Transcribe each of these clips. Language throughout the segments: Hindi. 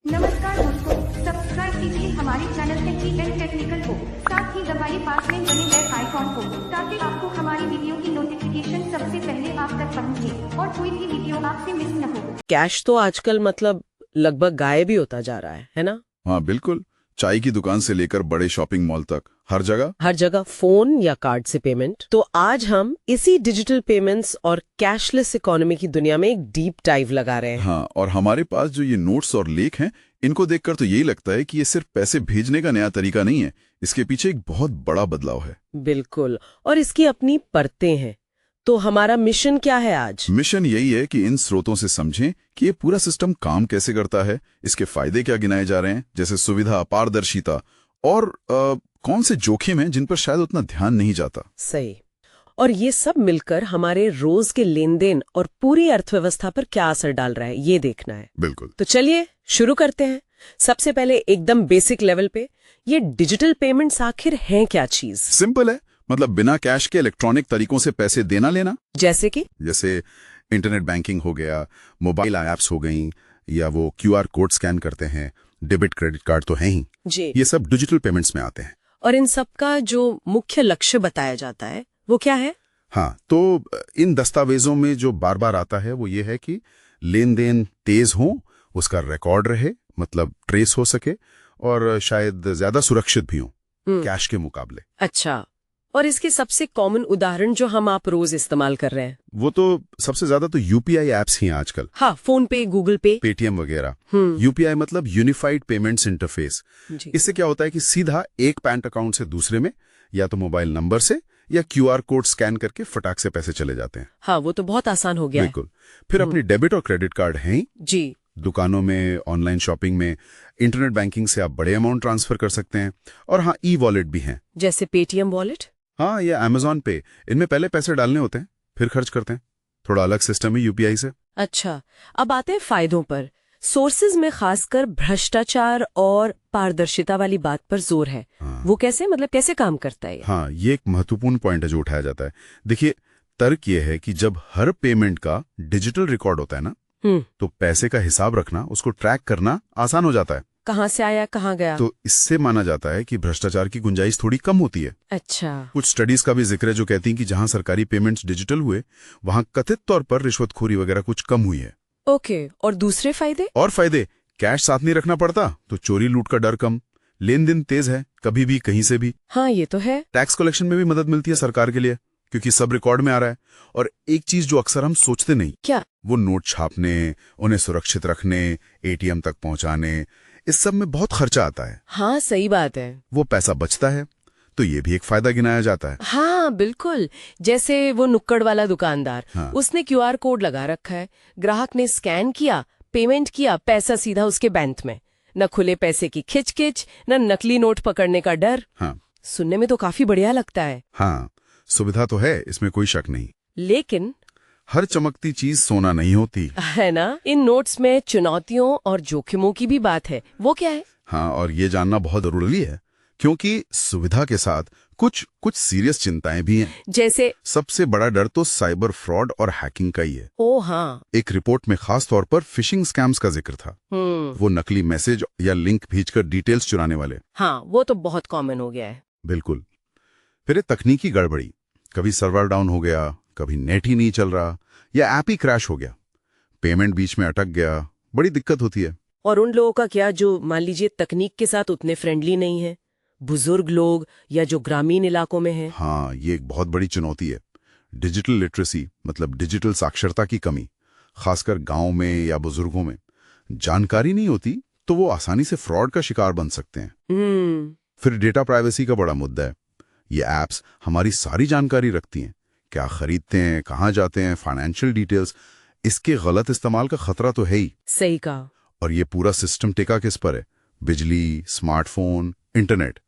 नमस्कार दोस्तों, सब्सक्राइब कीजिए हमारे चैनल टेक्निकल को, साथ ही दबाइए पास में बने बेल आइकॉन को, ताकि आपको हमारी वीडियो की नोटिफिकेशन सबसे पहले आप तक पहुंचे और कोई भी वीडियो आपसे मिस न हो। कैश तो आजकल मतलब लगभग गायब ही होता जा रहा है ना? हाँ बिल्कुल। चाय की दुकान से लेकर बड़े शॉपिंग मॉल तक हर जगह फोन या कार्ड से पेमेंट। तो आज हम इसी डिजिटल पेमेंट्स और कैशलेस इकोनॉमी की दुनिया में एक डीप डाइव लगा रहे हैं। हाँ, और हमारे पास जो ये नोट्स और लेख हैं, इनको देखकर तो यही लगता है कि ये सिर्फ पैसे भेजने का नया तरीका नहीं है, इसके पीछे एक बहुत बड़ा बदलाव है। बिल्कुल, और इसकी अपनी परतें हैं। तो हमारा मिशन क्या है आज? मिशन यही है कि इन स्रोतों से समझें कि ये पूरा सिस्टम काम कैसे करता है, इसके फायदे क्या गिनाए जा रहे हैं, जैसे सुविधा, पारदर्शिता और कौन से जोखिम हैं जिन पर शायद उतना ध्यान नहीं जाता। सही। और ये सब मिलकर हमारे रोज के लेन देन और पूरी अर्थव्यवस्था पर क्या असर डाल रहा है, ये देखना है। बिल्कुल। तो चलिए शुरू करते हैं। सबसे पहले एकदम बेसिक लेवल पे, ये डिजिटल पेमेंट्स आखिर हैं क्या चीज? सिंपल है, मतलब बिना कैश के इलेक्ट्रॉनिक तरीकों से पैसे देना लेना। जैसे इंटरनेट बैंकिंग हो गया, मोबाइल ऐप्स हो गई, या वो क्यूआर कोड स्कैन करते हैं, डेबिट क्रेडिट कार्ड तो हैं ही जी। ये सब डिजिटल पेमेंट्स में आते हैं। और इन सब का जो मुख्य लक्ष्य बताया जाता है वो क्या है? हाँ, तो इन दस्तावेजों में जो बार बार आता है वो ये है कि लेन देन तेज हो, उसका रिकॉर्ड रहे, मतलब ट्रेस हो सके, और शायद ज्यादा सुरक्षित भी हो कैश के मुकाबले। अच्छा, और इसके सबसे कॉमन उदाहरण जो हम आप रोज इस्तेमाल कर रहे हैं? वो तो सबसे ज्यादा तो यूपीआई एप्स ही हैं आजकल। हाँ, फोन पे, गूगल पे, पेटीएम वगैरह। यूपीआई मतलब यूनिफाइड पेमेंट्स इंटरफेस। इससे क्या होता है कि सीधा एक बैंक अकाउंट से दूसरे में या तो मोबाइल नंबर से या क्यूआर कोड स्कैन करके फटाक से पैसे चले जाते हैं। हाँ, वो तो बहुत आसान हो गया है। बिल्कुल। फिर अपनी डेबिट और क्रेडिट कार्ड हैं ही। जी। दुकानों में, ऑनलाइन शॉपिंग में, इंटरनेट बैंकिंग से आप बड़े अमाउंट ट्रांसफर कर सकते हैं। और हाँ, ई वॉलेट भी हैं, जैसे पेटीएम वॉलेट। हाँ, या अमेजॉन पे। इनमें पहले पैसे डालने होते हैं, फिर खर्च करते हैं। थोड़ा अलग सिस्टम है यूपीआई से। अच्छा, अब आते हैं फायदों पर। सोर्सेज में खासकर भ्रष्टाचार और पारदर्शिता वाली बात पर जोर है। हाँ। वो कैसे, मतलब कैसे काम करता है? हाँ, ये एक महत्वपूर्ण पॉइंट है जो उठाया जाता है। देखिए, तर्क ये है कि जब हर पेमेंट का डिजिटल रिकॉर्ड होता है ना, तो पैसे का हिसाब रखना, उसको ट्रैक करना आसान हो जाता है। कहाँ से आया, कहाँ गया। तो इससे माना जाता है कि भ्रष्टाचार की गुंजाइश थोड़ी कम होती है। अच्छा। कुछ स्टडीज का भी जिक्र है जो कहती हैं कि जहां सरकारी पेमेंट्स डिजिटल हुए, वहां कथित तौर पर रिश्वतखोरी वगैरह कुछ कम हुई है। ओके, और दूसरे फायदे? और फायदे, कैश साथ नहीं रखना पड़ता, तो चोरी लूट का डर कम, लेन देन तेज है, कभी भी कहीं से भी। हाँ, ये तो है। टैक्स कलेक्शन में भी मदद मिलती है सरकार के लिए, क्योंकि सब रिकॉर्ड में आ रहा है। और एक चीज जो अक्सर हम सोचते नहीं, क्या? वो नोट छापने, उन्हें सुरक्षित रखने, एटीएम तक पहुंचाने, इस सब में बहुत खर्चा आता है। हाँ, सही बात है। वो पैसा बचता है, तो ये भी एक फायदा गिनाया जाता है। हाँ बिल्कुल, जैसे वो नुक्कड़ वाला दुकानदार। हाँ। उसने क्यूआर कोड लगा रखा है, ग्राहक ने स्कैन किया, पेमेंट किया, पैसा सीधा उसके बैंक में। न खुले पैसे की खिचखिच, न नकली नोट पकड़ने का डर। हाँ। सुनने में तो काफी बढ़िया लगता है। हाँ, सुविधा तो है, इसमें कोई शक नहीं। लेकिन हर चमकती चीज सोना नहीं होती, है ना? इन नोट्स में चुनौतियों और जोखिमों की भी बात है। वो क्या है? हाँ, और ये जानना बहुत जरूरी है, क्योंकि सुविधा के साथ कुछ सीरियस चिंताएं भी हैं। जैसे? सबसे बड़ा डर तो साइबर फ्रॉड और हैकिंग का ही है। ओ हाँ। एक रिपोर्ट में खास तौर पर फिशिंग स्कैम्स का जिक्र था। वो नकली मैसेज या लिंक भेजकर डिटेल्स चुराने वाले। हाँ, वो तो बहुत कॉमन हो गया है। बिल्कुल। फिर ये तकनीकी गड़बड़ी, कभी सर्वर डाउन हो गया, कभी नेट ही नहीं चल रहा, या ऐप ही क्रैश हो गया, पेमेंट बीच में अटक गया, बड़ी दिक्कत होती है। और उन लोगों का क्या जो मान लीजिए तकनीक के साथ उतने फ्रेंडली नहीं है, बुजुर्ग लोग या जो ग्रामीण इलाकों में हैं? हाँ, ये एक बहुत बड़ी चुनौती है। डिजिटल लिटरेसी मतलब डिजिटल साक्षरता की कमी, खासकर गांव में या बुजुर्गों में जानकारी नहीं होती, तो वो आसानी से फ्रॉड का शिकार बन सकते हैं। फिर डेटा प्राइवेसी का बड़ा मुद्दा है। ये एप्स हमारी सारी जानकारी रखती हैं, क्या खरीदते हैं, कहाँ जाते हैं, फाइनेंशियल डिटेल्स। इसके गलत इस्तेमाल का खतरा तो है ही। सही कहा। और ये पूरा सिस्टम टिका किस पर है? बिजली, स्मार्टफोन, इंटरनेट।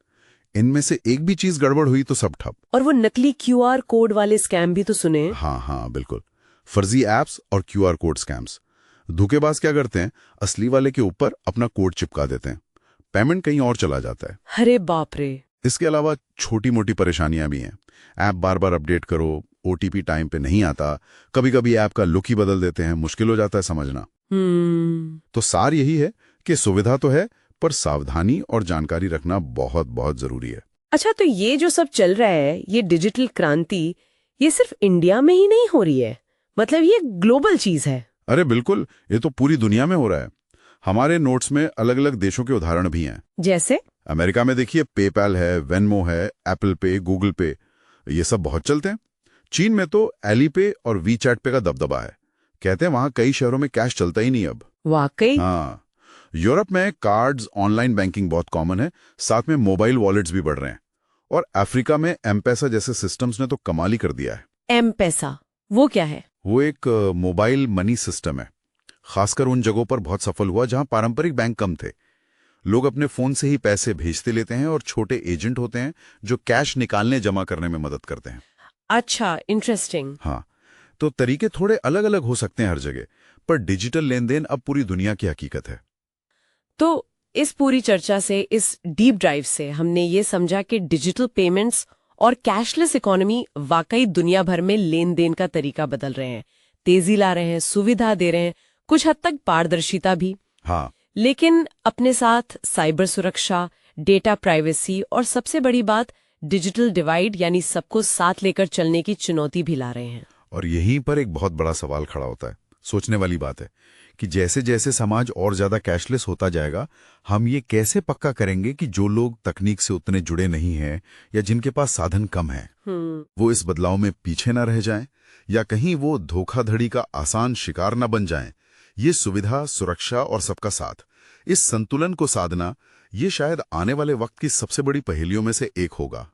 इनमें से एक भी चीज गड़बड़ हुई तो सब ठप। और वो नकली क्यूआर कोड वाले स्कैम भी तो सुने। हाँ, बिल्कुल। फर्जी एप्स और क्यूआर कोड स्कैम्स। धोखेबाज क्या करते हैं, असली वाले के ऊपर अपना कोड चिपका देते हैं, पेमेंट कहीं और चला जाता है। अरे बाप रे। इसके अलावा छोटी मोटी परेशानियां भी हैं। ऐप बार बार अपडेट करो, ओटीपी टाइम पे नहीं आता, कभी कभी ऐप का लुक ही बदल देते हैं, मुश्किल हो जाता है समझना। हम्म। तो सार यही है कि सुविधा तो है, पर सावधानी और जानकारी रखना बहुत बहुत जरूरी है। अच्छा, तो ये जो सब चल रहा है, ये डिजिटल क्रांति, ये सिर्फ इंडिया में ही नहीं हो रही है, मतलब ये ग्लोबल चीज है। अरे बिल्कुल, ये तो पूरी दुनिया में हो रहा है। हमारे नोट्स में अलग अलग देशों के उदाहरण भी हैं। जैसे अमेरिका में देखिए, पेपैल है, वेनमो है, एप्पल पे, गूगल पे, ये सब बहुत चलते हैं। चीन में तो एलीपे और वीचैट पे का दबदबा है। कहते हैं वहां कई शहरों में कैश चलता ही नहीं अब। वाकई? हाँ। यूरोप में कार्ड्स, ऑनलाइन बैंकिंग बहुत कॉमन है, साथ में मोबाइल वॉलेट्स भी बढ़ रहे हैं। और अफ्रीका में एम-पैसा जैसे सिस्टम्स ने तो कमाल ही कर दिया है। एम-पैसा वो क्या है? वो एक मोबाइल मनी सिस्टम है, खासकर उन जगहों पर बहुत सफल हुआ जहां पारंपरिक बैंक कम थे। लोग अपने फोन से ही पैसे भेजते लेते हैं और छोटे एजेंट होते हैं जो कैश निकालने जमा करने में मदद करते हैं। अच्छा, इंटरेस्टिंग। हाँ, तो तरीके थोड़े अलग अलग हो सकते हैं हर जगह, पर डिजिटल लेन देन अब पूरी दुनिया की हकीकत है। तो इस पूरी चर्चा से, इस डीप ड्राइव से हमने ये समझा कि डिजिटल पेमेंट्स और कैशलेस इकोनॉमी वाकई दुनिया भर में लेन देन का तरीका बदल रहे हैं, तेजी ला रहे हैं, सुविधा दे रहे हैं, कुछ हद तक पारदर्शिता भी। हाँ, लेकिन अपने साथ साइबर सुरक्षा, डेटा प्राइवेसी और सबसे बड़ी बात डिजिटल डिवाइड, यानी सबको साथ लेकर चलने की चुनौती भी ला रहे हैं। और यहीं पर एक बहुत बड़ा सवाल खड़ा होता है। सोचने वाली बात है कि जैसे जैसे समाज और ज्यादा कैशलेस होता जाएगा, हम ये कैसे पक्का करेंगे कि जो लोग तकनीक से उतने जुड़े नहीं हैं या जिनके पास साधन कम है, वो इस बदलाव में पीछे न रह जाएं, या कहीं वो धोखाधड़ी का आसान शिकार न बन जाएं। ये सुविधा, सुरक्षा और सबका साथ, इस संतुलन को साधना, ये शायद आने वाले वक्त की सबसे बड़ी पहेलियों में से एक होगा।